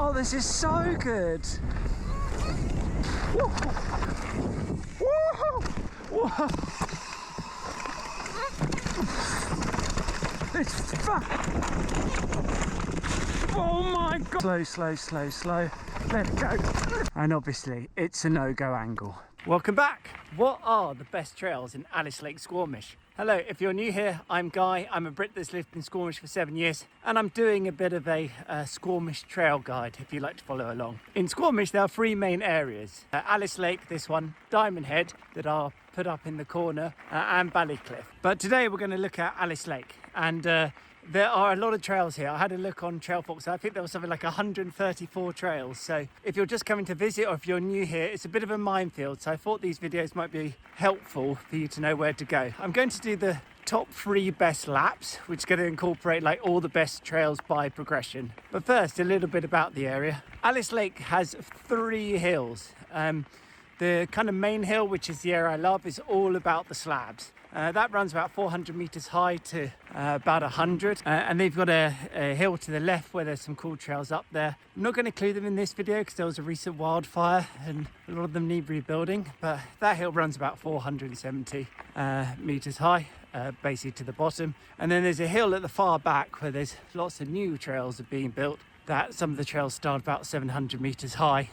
Oh, this is so good. Whoa. Whoa. Whoa. It's fun. Oh my God. Slow, slow, slow, slow. Let it go. And obviously it's a no-go angle. Welcome back. What are the best trails in Alice Lake, Squamish? Hello, if you're new here, I'm Guy. I'm a Brit that's lived in Squamish for 7 years, and I'm doing a bit of a Squamish trail guide if you'd like to follow along. In Squamish, there are three main areas. Alice Lake, this one, Diamond Head, that are put up in the corner, and Ballycliff. But today we're going to look at Alice Lake, and there are a lot of trails here. I had a look on Trailfox. I think there was something like 134 trails. So if you're just coming to visit or if you're new here, it's a bit of a minefield. So I thought these videos might be helpful for you to know where to go. I'm going to do the top 3 best laps, which is going to incorporate like all the best trails by progression. But first, a little bit about the area. Alice Lake has 3 hills. The kind of main hill, which is the area I love, is all about the slabs. That runs about 400 meters high to about 100, and they've got a hill to the left where there's some cool trails up there. I'm not going to include them in this video because there was a recent wildfire and a lot of them need rebuilding, but that hill runs about 470 meters high, basically to the bottom. And then there's a hill at the far back where there's lots of new trails are being built. That some of the trails start about 700 meters high.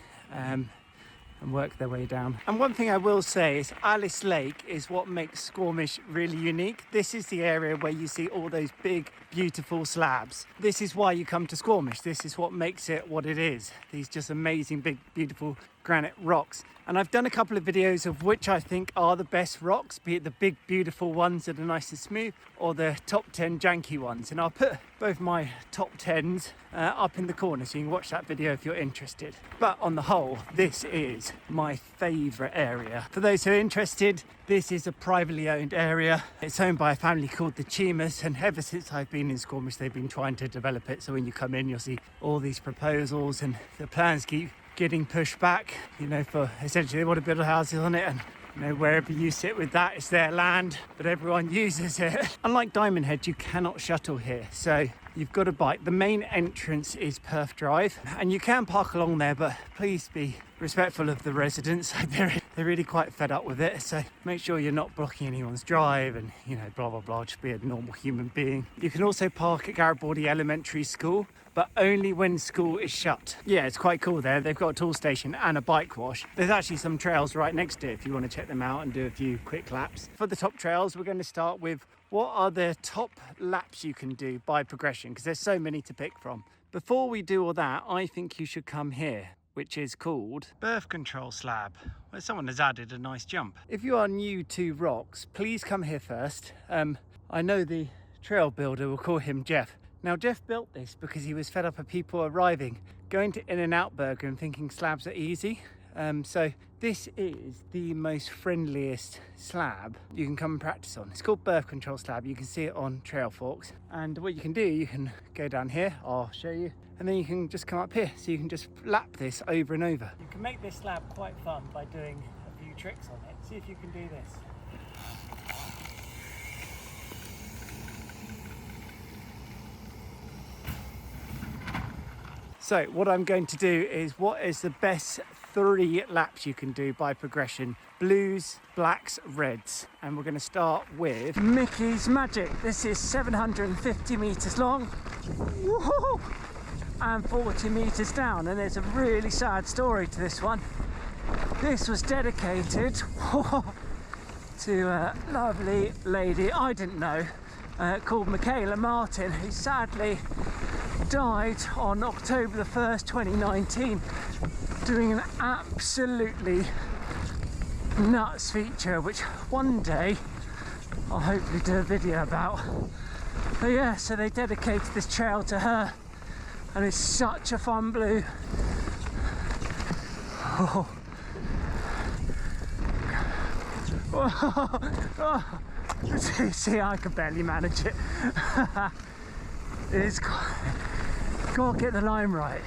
And work their way down. And one thing I will say is Alice Lake is what makes Squamish really unique. This is the area where you see all those big, beautiful slabs. This is why you come to Squamish. This is what makes it what it is. These just amazing, big, beautiful granite rocks. And I've done a couple of videos of which I think are the best rocks, be it the big, beautiful ones that are nice and smooth or the top 10 janky ones. And I'll put both my top 10s up in the corner so you can watch that video if you're interested. But on the whole, this is my favourite area. For those who are interested, this is a privately owned area. It's owned by a family called the Tunas, and ever since I've been in Squamish, they've been trying to develop it. So when you come in, you'll see all these proposals and the plans keep getting pushed back, you know, for essentially they want to build houses on it, and you know, wherever you sit with that, it's their land, but everyone uses it. Unlike Diamond Head, you cannot shuttle here, so you've got a bike. The main entrance is Perth Drive, and you can park along there, but please be respectful of the residents. They're really quite fed up with it, so make sure you're not blocking anyone's drive and, you know, blah blah blah, just be a normal human being. You can also park at Garibaldi Elementary School, but only when school is shut. Yeah, it's quite cool there. They've got a tool station and a bike wash. There's actually some trails right next to it if you want to check them out and do a few quick laps. For the top trails, we're going to start with what are the top laps you can do by progression, because there's so many to pick from. Before we do all that, I think you should come here, which is called Birth Control Slab, where someone has added a nice jump. If you are new to rocks, please come here first. I know the trail builder, we'll call him Jeff. Now, Jeff built this because he was fed up of people arriving, going to In-N-Out Burger and thinking slabs are easy. So this is the most friendliest slab you can come and practice on. It's called Birth Control Slab. You can see it on Trailfox. And what you can do, you can go down here, I'll show you, and then you can just come up here. So you can just lap this over and over. You can make this slab quite fun by doing a few tricks on it. See if you can do this. So what I'm going to do is what is the best 3 laps you can do by progression: blues, blacks, reds. And we're going to start with MIKI'S Magic. This is 750 meters long. Woohoo! And 40 meters down. And there's a really sad story to this one. This was dedicated to a lovely lady I didn't know called Michaela Martin, who sadly died on October the 1st, 2019, doing an absolutely nuts feature, which one day I'll hopefully do a video about. But yeah, so they dedicated this trail to her, and it's such a fun blue. Oh. Oh. See, I can barely manage it. It's got to get the line right.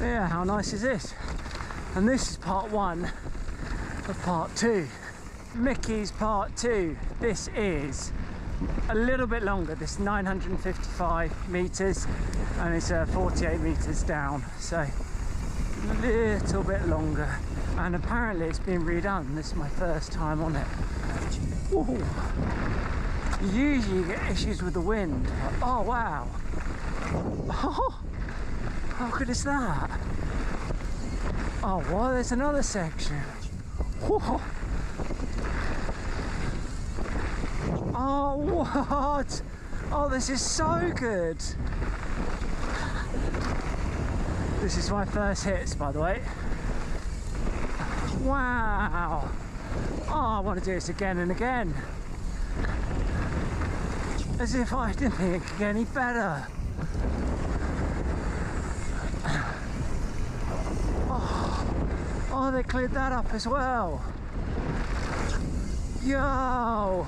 Yeah, how nice is this? And this is part 1 of part 2. MIKI'S part 2. This is a little bit longer. This 955 meters and it's 48 meters down, so a little bit longer. And apparently it's been redone. This is my first time on it. Ooh. Usually you get issues with the wind. Oh wow. Oh, how good is that? Oh well, there's another section. Whoa. Oh what? Oh, this is so good. This is my first hits, by the way. Wow. Oh, I want to do this again and again. As if I didn't think it could get any better. Oh, they cleared that up as well. Yo!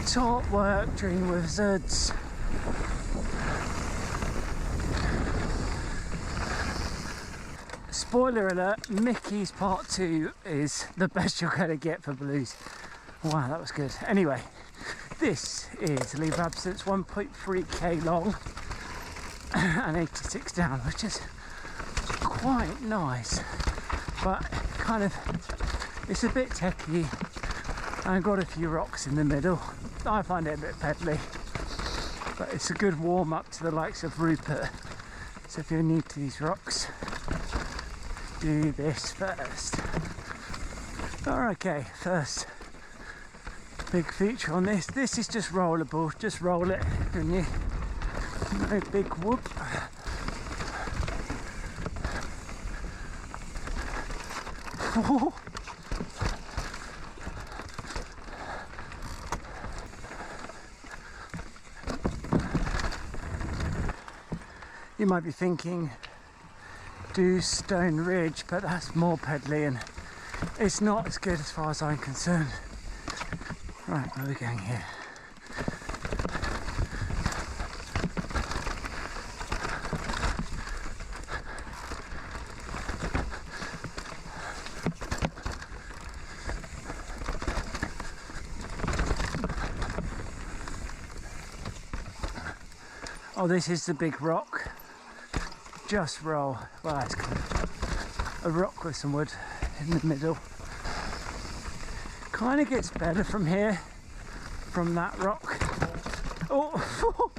Top work, Dream Wizards. Spoiler alert, Mickey's Part 2 is the best you're going to get for blues. Wow, that was good. Anyway, this is leave of absence 1.3k long and 86 down, which is quite nice, but kind of, it's a bit techy and got a few rocks in the middle. I find it a bit peddly, but it's a good warm up to the likes of Rupert. So if you're new to these rocks, do this first. Okay, first big feature on this. This is just rollerable. Just roll it, and you no big whoop. You might be thinking, do Stone Ridge, but that's more peddly and it's not as good as far as I'm concerned. Right, where are we going here? Oh, this is the big rock. Just roll. Well, that's kind of a rock with some wood in the middle. Kind of gets better from here, from that rock. Oh!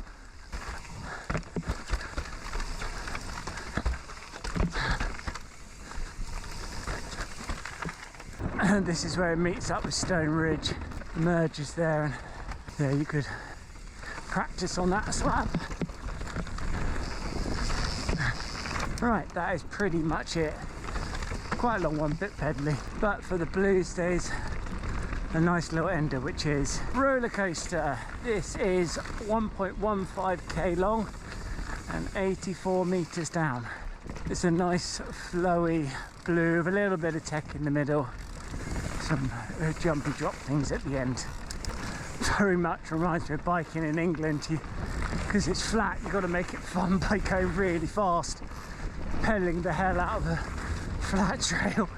And this is where it meets up with Stone Ridge. The merge is there, and yeah, you could practice on that slab. Right, that is pretty much it. Quite a long one, bit peddly, but for the blues days, a nice little ender, which is roller coaster. This is 1.15k long and 84 meters down. It's a nice flowy blue with a little bit of tech in the middle, some jumpy drop things at the end. Very much reminds me of biking in England. Because it's flat, you've got to make it fun by going really fast, pedaling the hell out of a flat trail.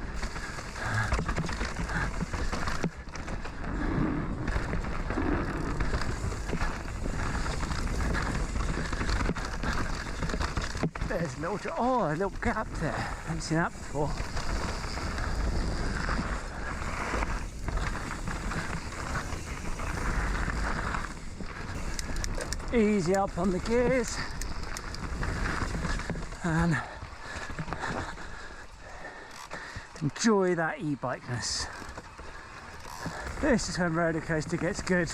There's a little, oh, a little gap there. I haven't seen that before. Easy up on the gears and enjoy that e-bikeness. This is when roller coaster gets good.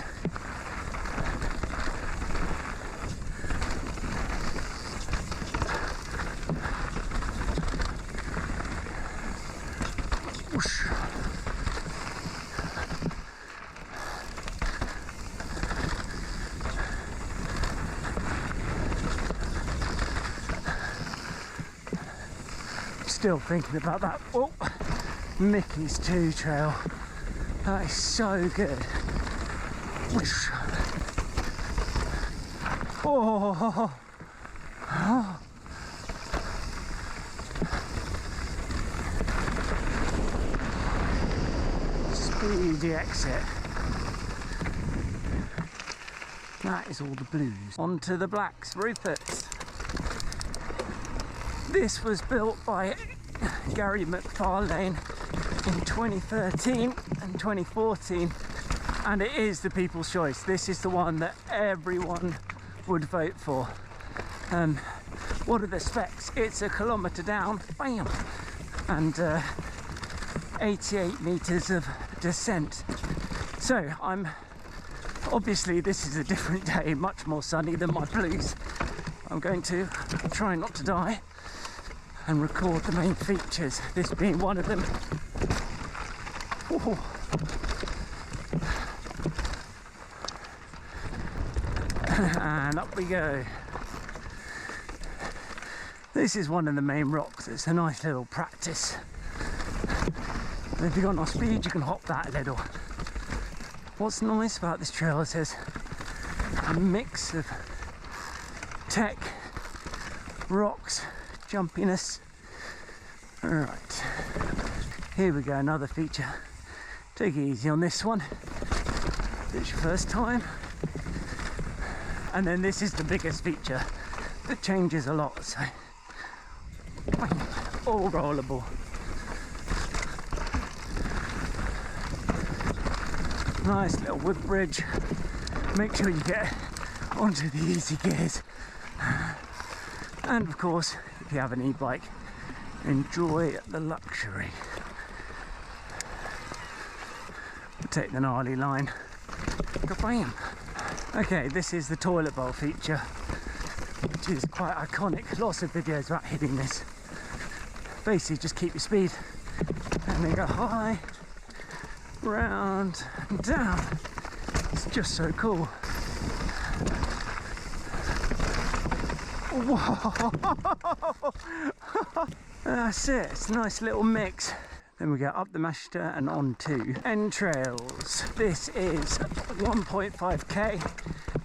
Whoosh. Still thinking about that. Oh, MIKI'S 2 trail. That is so good. Whoosh. Oh. Oh. Speedy exit. That is all the blues. On to the blacks, Ruperts. This was built by Gary McFarlane in 2013 and 2014, and it is the people's choice. This is the one that everyone would vote for. What are the specs? It's a kilometre down, bam, and 88 metres of descent. So obviously this is a different day, much more sunny than my blues. I'm going to try not to die and record the main features, this being one of them. Ooh. And up we go. This is one of the main rocks. It's a nice little practice. And if you've got no speed, you can hop that a little. What's nice about this trail is there's a mix of tech, rocks, jumpiness. Alright, here we go, another feature. Take it easy on this one. It's your first time. And then this is the biggest feature that changes a lot, so all rollable. Nice little wood bridge. Make sure you get onto the easy gears. And of course, if you have an e-bike, enjoy the luxury. We'll take the gnarly line. Bam. Okay, this is the toilet bowl feature, which is quite iconic. Lots of videos about hitting this. Basically, just keep your speed and then go high, round and down. It's just so cool. Whoa! That's it, it's a nice little mix. Then we go up the Mashter and on to Entrails. This is 1.5k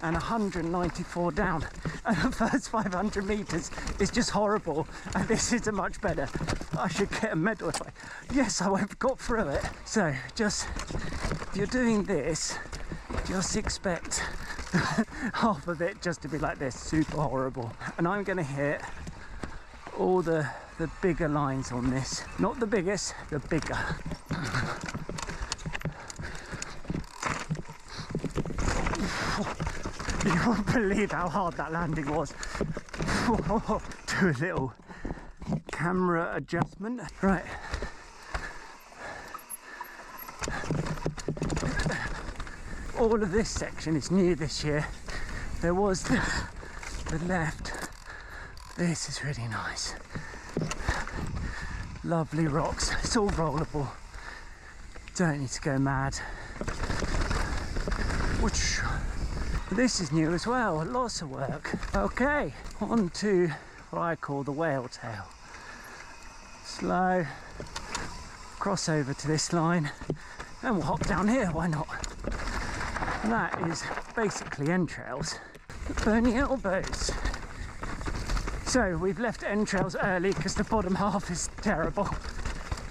and 194 down. And the first 500 metres is just horrible. And this is a much better. I should get a medal if I... Yes, I got through it. So just, if you're doing this, just expect half of it just to be like this, super horrible. And I'm going to hit all the bigger lines on this. Not the biggest, the bigger. You won't believe how hard that landing was. Do a little camera adjustment. Right. All of this section is new this year. There was the left. This is really nice. Lovely rocks. It's all rollable. Don't need to go mad. Whoosh. This is new as well. Lots of work. Okay, on to what I call the whale tail. Slow. Cross over to this line. And we'll hop down here. Why not? And that is basically entrails. The bony elbows. So we've left entrails early because the bottom half is terrible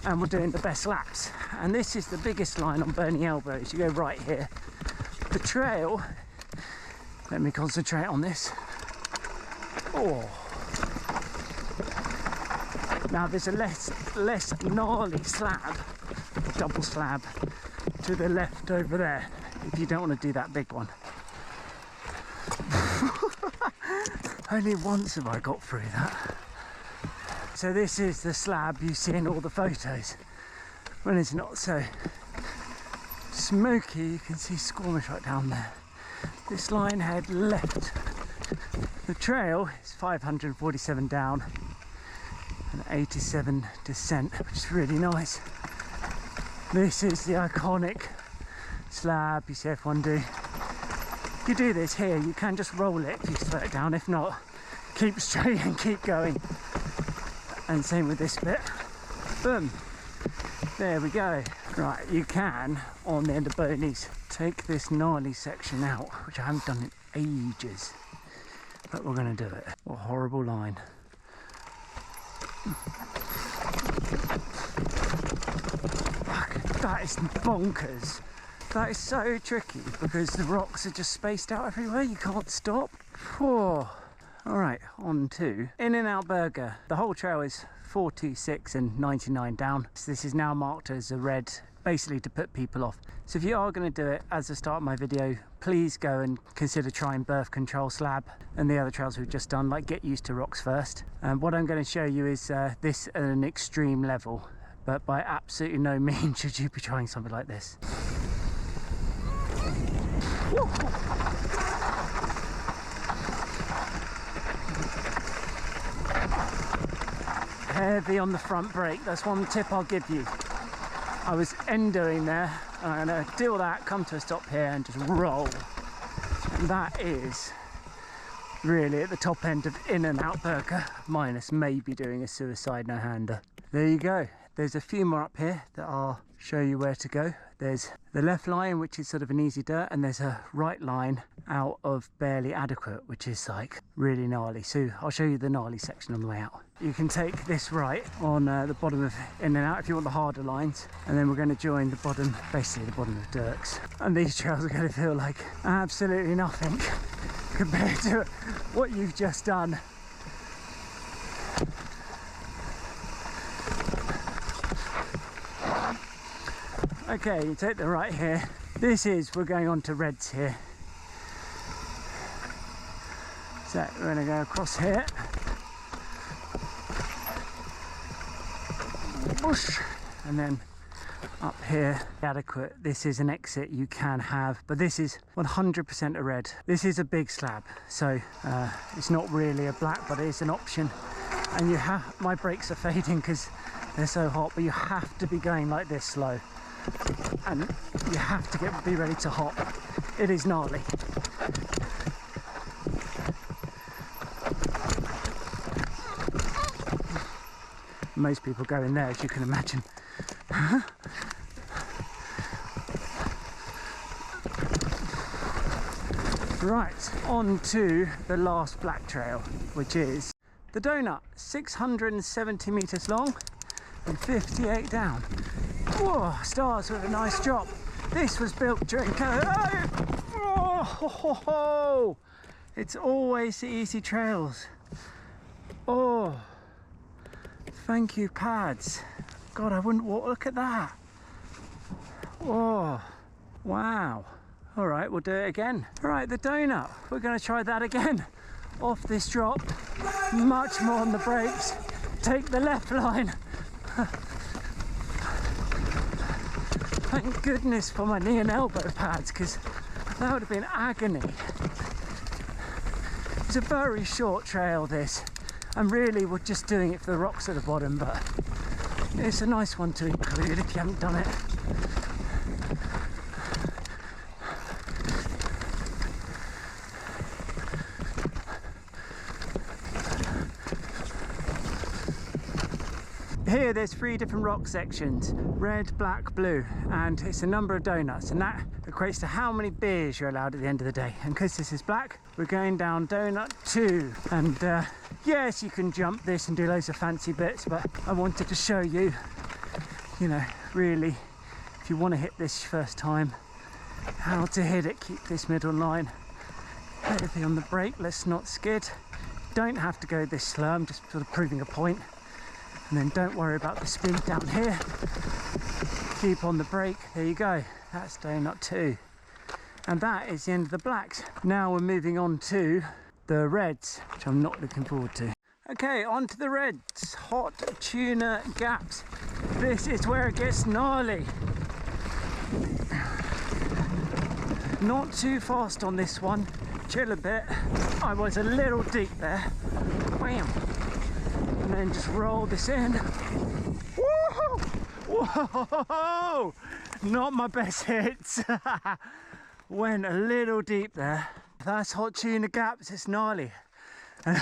and we're doing the best laps. And this is the biggest line on bony elbows. You go right here. The trail, let me concentrate on this. Oh. Now there's a less gnarly slab, double slab, to the left over there if you don't want to do that big one. Only once have I got through that. So this is the slab you see in all the photos. When it's not so smoky, you can see Squamish right down there. This line head left. The trail is 547 down and 87 descent, which is really nice. This is the iconic slab you see everyone do. If you do this here, you can just roll it if you slow it down. If not, keep straight and keep going. And same with this bit. Boom. There we go. Right, you can, on the end of Boney's, take this gnarly section out, which I haven't done in ages. But we're going to do it. What a horrible line. Fuck, that is bonkers. That is so tricky because the rocks are just spaced out everywhere. You can't stop. Oh. All right, on to In-N-Out Burger. The whole trail is 426 and 99 down. So this is now marked as a red, basically to put people off. So if you are going to do it, as the start of my video, please go and consider trying birth control slab and the other trails we've just done, like get used to rocks first. What I'm going to show you is this at an extreme level, but by absolutely no means should you be trying something like this. Woo! Heavy on the front brake, that's one tip I'll give you. I was endoing there, and I'm going to do all that, come to a stop here and just roll. And that is really at the top end of In-N-Out Burger, minus maybe doing a suicide no-hander. There you go. There's a few more up here that I'll show you where to go. There's the left line, which is sort of an easy dirt, and there's a right line out of barely adequate, which is like really gnarly. So I'll show you the gnarly section on the way out. You can take this right on the bottom of In-N-Out if you want the harder lines, and then we're going to join the bottom, basically the bottom of Dirks. And these trails are going to feel like absolutely nothing compared to what you've just done. Okay, you take the right here. We're going on to reds here. So we're going to go across here. Whoosh. And then up here, adequate. This is an exit you can have, but this is 100% a red. This is a big slab, so it's not really a black, but it is an option. And you have, my brakes are fading because they're so hot, but you have to be going like this slow. And you have to be ready to hop. It is gnarly. Most people go in there, as you can imagine. Right, on to the last black trail, which is the donut. 670 meters long and 58 down. Whoa, starts with a nice drop. This was built during COVID. Oh, it's always the easy trails. Oh, thank you, pads. God, I wouldn't walk. Look at that. Oh, wow. All right, we'll do it again. All right, the donut. We're going to try that again. Off this drop, much more on the brakes. Take the left line. Thank goodness for my knee and elbow pads, because that would have been agony. It's a very short trail, this. And really, we're just doing it for the rocks at the bottom, but it's a nice one to include if you haven't done it. Here there's 3 different rock sections, red, black, blue, and it's a number of donuts, and that equates to how many beers you're allowed at the end of the day. And because this is black, we're going down donut 2. And yes, you can jump this and do loads of fancy bits, but I wanted to show you, you know, really, if you want to hit this first time, how to hit it. Keep this middle line heavy on the brake, let's not skid. Don't have to go this slow, I'm just sort of proving a point. And then don't worry about the speed down here. Keep on the brake. There you go. That's donut 2. And that is the end of the blacks. Now we're moving on to the reds, which I'm not looking forward to. Okay, on to the reds. Hot tuna gaps. This is where it gets gnarly. Not too fast on this one. Chill a bit. I was a little deep there. Wham! And then just roll this in. Woohoo! Whoa! Not my best hits. Went a little deep there. That's hot tuna gaps, it's gnarly. And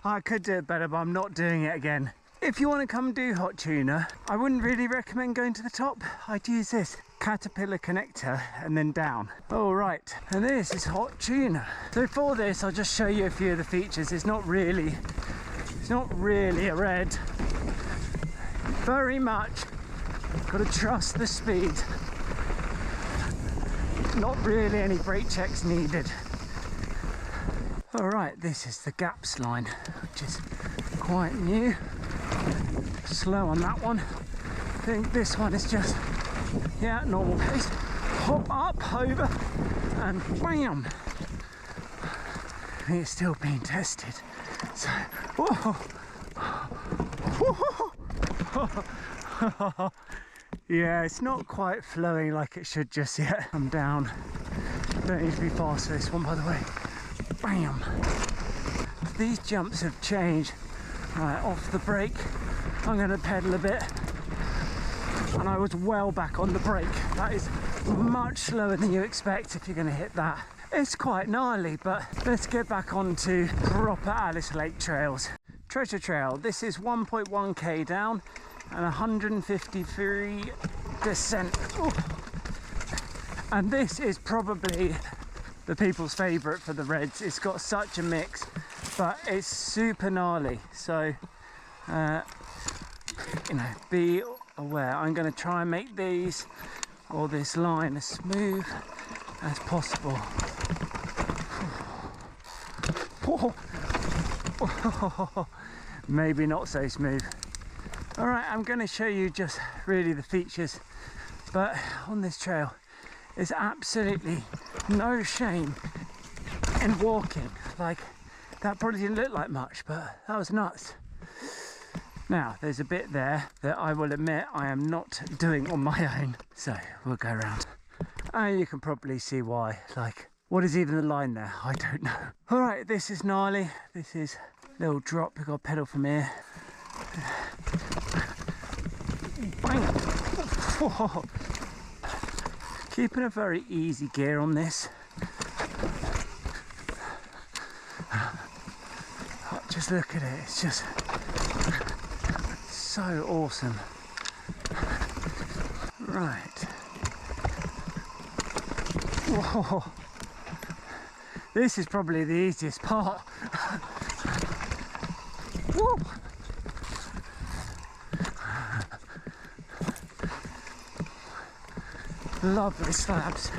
I could do it better, but I'm not doing it again. If you want to come do hot tuna, I wouldn't really recommend going to the top. I'd use this caterpillar connector and then down. All right, and this is hot tuna. So for this, I'll just show you a few of the features. It's not really a red. Very much got to trust the speed. Not really any brake checks needed. Alright, this is the gaps line, which is quite new. Slow on that one. I think this one is just, yeah, normal pace. Hop up, over, and bam! It's still being tested. So, whoa. Yeah, it's not quite flowing like it should just yet. I'm down. Don't need to be fast for this one, by the way. Bam! These jumps have changed. Right, off the brake. I'm going to pedal a bit. And I was well back on the brake. That is much slower than you expect if you're going to hit that. It's quite gnarly, but let's get back onto proper Alice Lake trails. Treasure Trail, this is 1.1k down and 153 descent. Ooh. And this is probably the people's favourite for the reds. It's got such a mix, but it's super gnarly. So, you know, be aware. I'm going to try and make these, or this line, as smooth as possible. Maybe not so smooth. Alright, I'm going to show you just really the features, but on this trail there's absolutely no shame in walking. Like, that probably didn't look like much, but that was nuts. Now there's a bit there that I will admit I am not doing on my own, so we'll go around and you can probably see why. Like, what is even the line there? I don't know. Alright, this is gnarly. This is a little drop. We've got a pedal from here. Bang! Whoa. Keeping a very easy gear on this. Just look at it. It's just so awesome. Right. Whoa. This is probably the easiest part. Woo. Lovely slabs.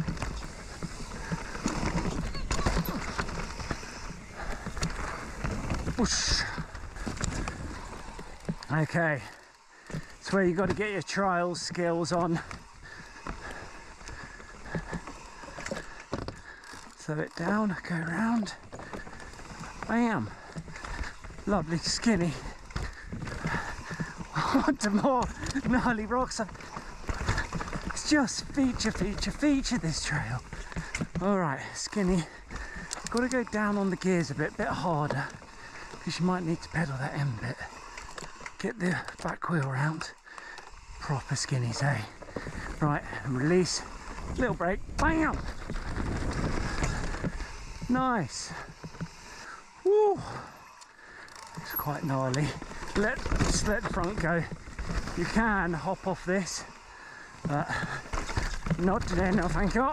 Whoosh. Okay, it's where you got to get your trial skills on. Slow it down, go around. Bam! Lovely skinny. Want more gnarly rocks? It's just feature this trail. Alright, skinny. Got to go down on the gears a bit harder, because you might need to pedal that end bit. Get the back wheel round. Proper skinnies, eh? Right, and release. Little brake. Bam! Nice. Woo! It's quite gnarly. Just let the front go. You can hop off this, but not today, no thank you.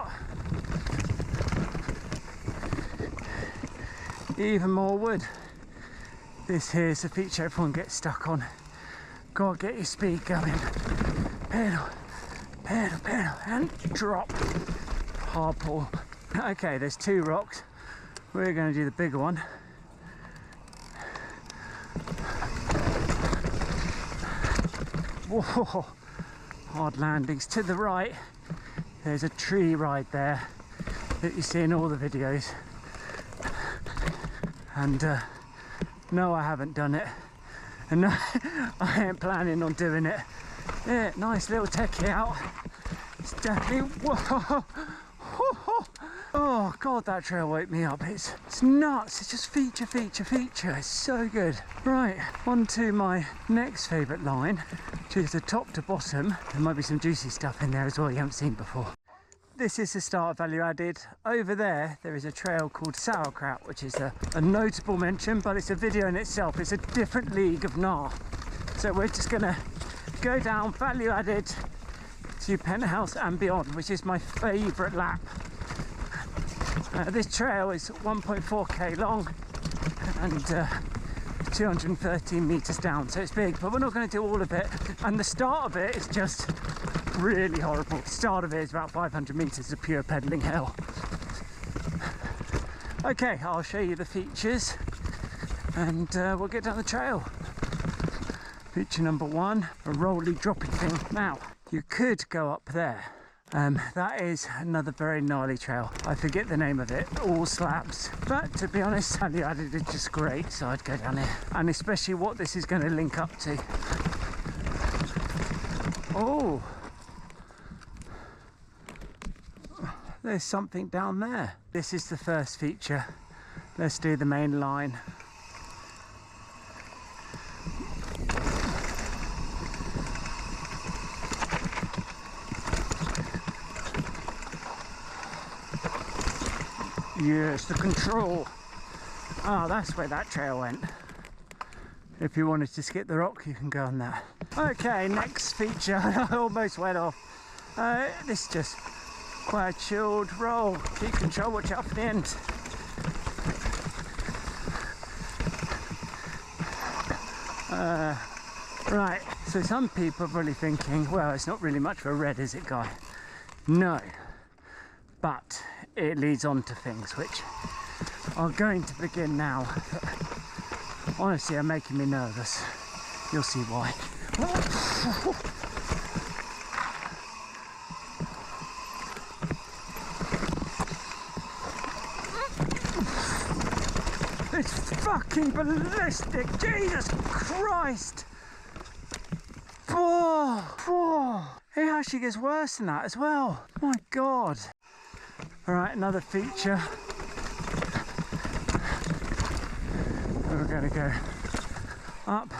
Even more wood. This here's the feature everyone gets stuck on. Gotta get your speed going. Pedal, pedal, pedal, and drop. Hard pull. Okay, there's two rocks. We're going to do the bigger one. Whoa! Hard landings. To the right, there's a tree right there that you see in all the videos. And no, I haven't done it. And no, I ain't planning on doing it. Yeah, nice little techie out. It's definitely, whoa! Oh god, that trail woke me up. It's nuts. It's just feature. It's so good. Right, on to my next favourite line, which is the top to bottom. There might be some juicy stuff in there as well you haven't seen before. This is the start of value added. Over there is a trail called Sauerkraut, which is a notable mention, but it's a video in itself. It's a different league of gnar. So we're just gonna go down value added to Penthouse and beyond, which is my favourite lap. This trail is 1.4k long and 213 meters down, so it's big, but we're not going to do all of it. And the start of it is just really horrible. The start of it is about 500 meters of pure pedaling hell. Okay, I'll show you the features and we'll get down the trail. Feature number one, a rolly dropping thing. Now, you could go up there. That is another very gnarly trail. I forget the name of it, all slabs. But to be honest, value added is just great, so I'd go down here. And especially what this is going to link up to. Oh, there's something down there. This is the first feature. Let's do the main line. Yes, the control. Ah, that's where that trail went. If you wanted to skip the rock, you can go on that. Okay, next feature. I almost went off. This is just quite a chilled roll. Keep control, watch out for the end. Right, so some people are probably thinking, well, it's not really much of a red, is it, Guy? No, but it leads on to things which are going to begin now. Honestly, are making me nervous. You'll see why. It's fucking ballistic! Jesus Christ! It actually gets worse than that as well. My God. Alright, another feature. We're going to go up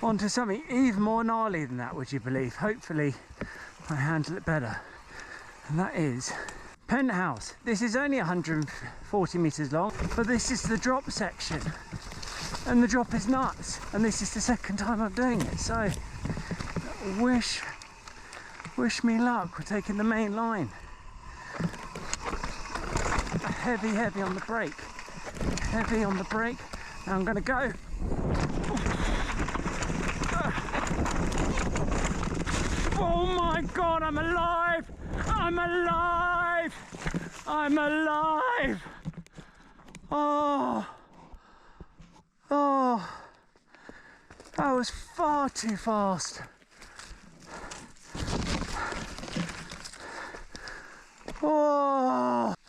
onto something even more gnarly than that, would you believe? Hopefully I handle it better. And that is Penthouse. This is only 140 meters long, but this is the drop section. And the drop is nuts. And this is the second time I'm doing it. So wish me luck. We're taking the main line. Heavy on the brake. Heavy on the brake. Now I'm going to go. Oh my God, I'm alive! I'm alive! I'm alive! Oh, that was far too fast.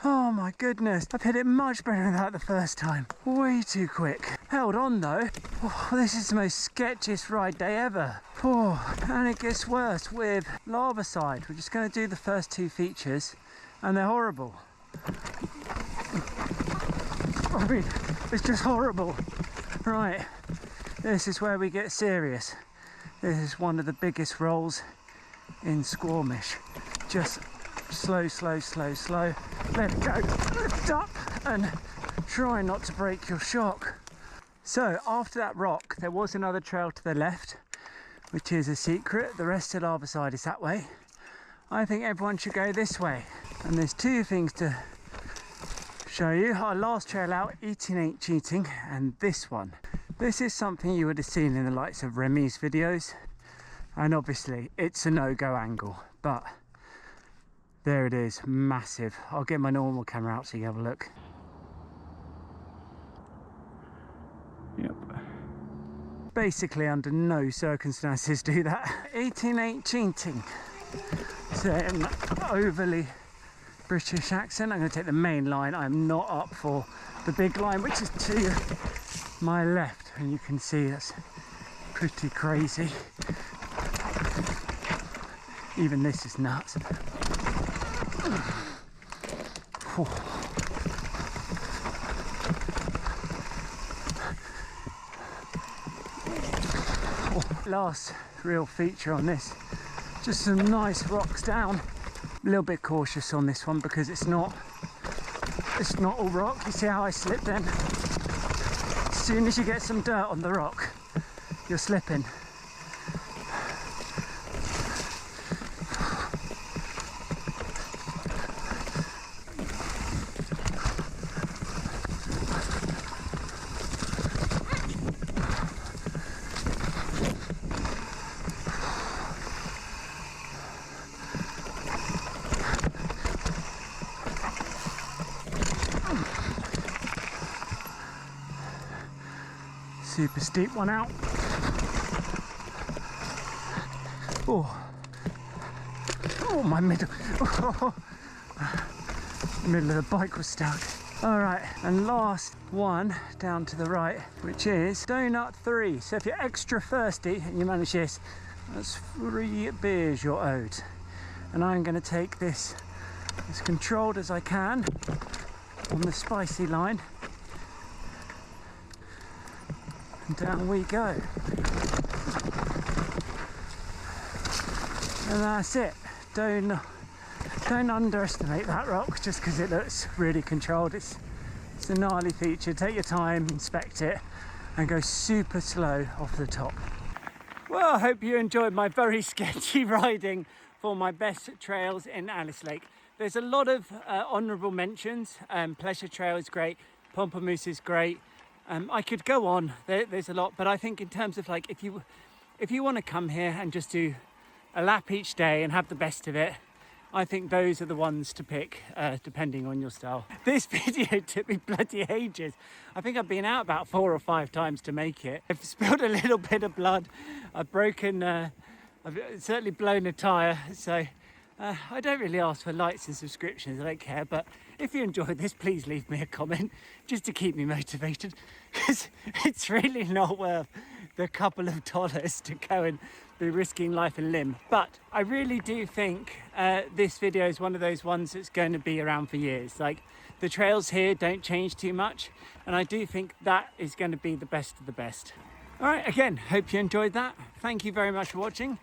Oh my goodness, I've hit it much better than that the first time. Way too quick. Held on though. Oh, this is the most sketchiest ride day ever. Oh, and it gets worse with LARVICIDE. We're just going to do the first two features and they're horrible. I mean, it's just horrible. Right, this is where we get serious. This is one of the biggest rolls in Squamish. Just slow. Let it go. Lift up and try not to break your shock. So after that rock, there was another trail to the left, which is a secret. The rest of LARVICIDE is that way. I think everyone should go this way. And there's two things to show you. Our last trail out, Eating Ain't Cheating, and this one. This is something you would have seen in the likes of Remy's videos. And obviously it's a no-go angle, but there it is, massive. I'll get my normal camera out so you have a look. Yep. Basically under no circumstances do that. 18 ain't cheating. So an overly British accent. I'm going to take the main line. I'm not up for the big line, which is to my left. And you can see it's pretty crazy. Even this is nuts. Last real feature on this, just some nice rocks down. A little bit cautious on this one because it's not all rock. You see how I slipped then? As soon as you get some dirt on the rock, you're slipping. super steep one out. Oh, oh, my middle. Oh. Middle of the bike was stuck. All right, and last one down to the right, which is donut 3. So if you're extra thirsty and you manage this, that's 3 beers you're owed. And I'm going to take this as controlled as I can on the spicy line, and down we go. And that's it. Don't underestimate that rock just because it looks really controlled. It's a gnarly feature. Take your time, inspect it, and go super slow off the top. Well, I hope you enjoyed my very sketchy riding for my best trails in Alice Lake. There's a lot of honourable mentions. Pleasure Trail is great, Pompomoose is great. I could go on, there's a lot, but I think in terms of like, if you want to come here and just do a lap each day and have the best of it, I think those are the ones to pick, depending on your style. This video took me bloody ages. I think I've been out about 4 or 5 times to make it. I've spilled a little bit of blood. I've broken, I've certainly blown a tyre. So I don't really ask for likes and subscriptions, I don't care. But if you enjoyed this, please leave me a comment just to keep me motivated. Because it's really not worth the couple of dollars to go and be risking life and limb. But I really do think this video is one of those ones that's going to be around for years. Like, the trails here don't change too much, and I do think that is going to be the best of the best. All right, again, hope you enjoyed that. Thank you very much for watching,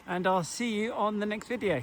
and I'll see you on the next video.